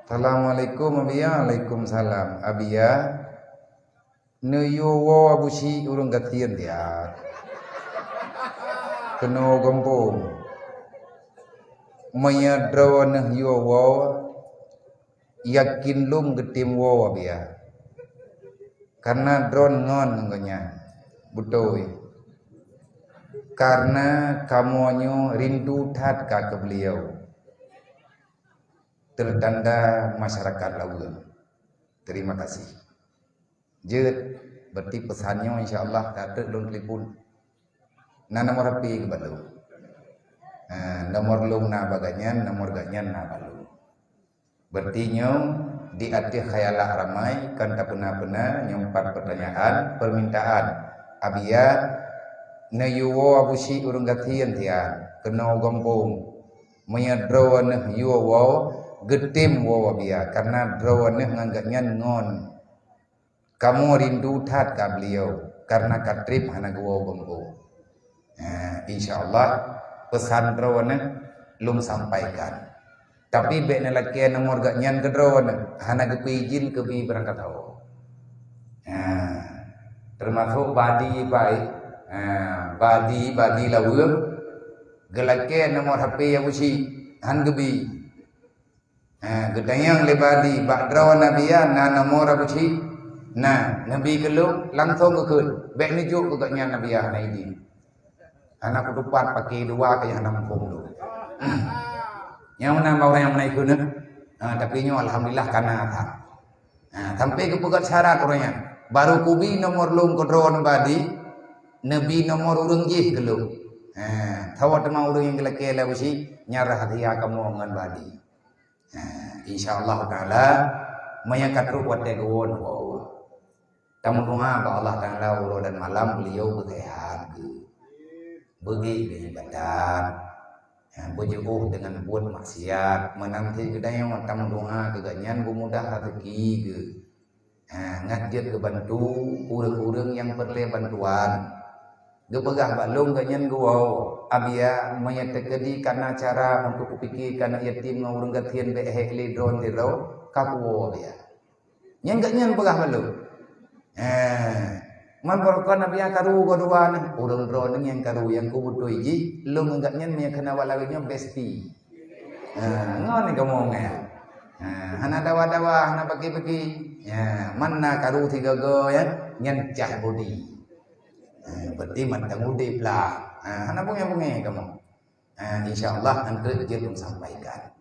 Assalamualaikum Abia. Waalaikumsalam Abia. Nuyuwo abusi urung gatian dia. Keno gompong. Maya drone yuwo yakin lum getim wo Abia. Karena drone ngon nggonya. Betul. Karena kamuanyo rindu tat ka ke beliau. Tertanda masyarakat Laweung. Terima kasih. Jet berarti pesannya insyaallah tak ada lun telefon. Na nomor HP ke balu. Nomor lung na baganyan, nomor ganyan na balu. Berarti nyo di hati khayalah ramai kan tak pernah nyempat pertanyaan, permintaan. Abia na yuwo abusi urung gatian tian, kena gompong. Menyadrowan yuwo getim wo Abia karena drawannya nganggaknya ngon. Kamu rindu tat ka beliau karena katrip hana gua gombo. Insyaallah pesan drawannya lum sampaikan. Tapi be laki nomor gak nyan ke drawannya hana gepijin ke bi berangkat tahu. Termasuk badi baik. Badi Laweung gelake nomor HP yang usi han gebi. Gedayang lebadi badrawan nabiya na nomor abuci na nabi kelu langsung kekun bek ni juk kegaknya nabiya na ini anak ketupat pakai dua kayak nampung dulu yang mana orang yang menaik kuna tapi nyo alhamdulillah karena apa sampai ke pegat syarat orangnya baru kubi nomor lum kedrawan badi nabi nomor urung jih kelu tawat ma urung yang gelake labusi nyarah dia kamu ngan badi. InsyaAllah ta'ala menyakat ruwat degawon wa tamu doa ke Allah ta'ala ulo dan malam beliau bersehat bagi beribadat berjauh dengan buat maksiat menanti kedai yang tamu doa keganyan mudah rezeki ke ngajit ke bantu urang-urang yang perlu bantuan gepegah balung ganyan gua Abia menyatakan karena cara untuk kupikir karena yatim ngurung gatian behek le drone tiro kaku Abia yang gak nyan pegah balung man berkon Abia karu goduan urung drone yang karu yang ku butuh iji lu enggak nyan me kena walawnya besti ngon ngomongnya hana dawa-dawa hana bagi-bagi mana karu tiga go ya nyan cah budi berarti mantang udip lah. Anak bunga kamu. InsyaAllah nanti dia pun sampaikan.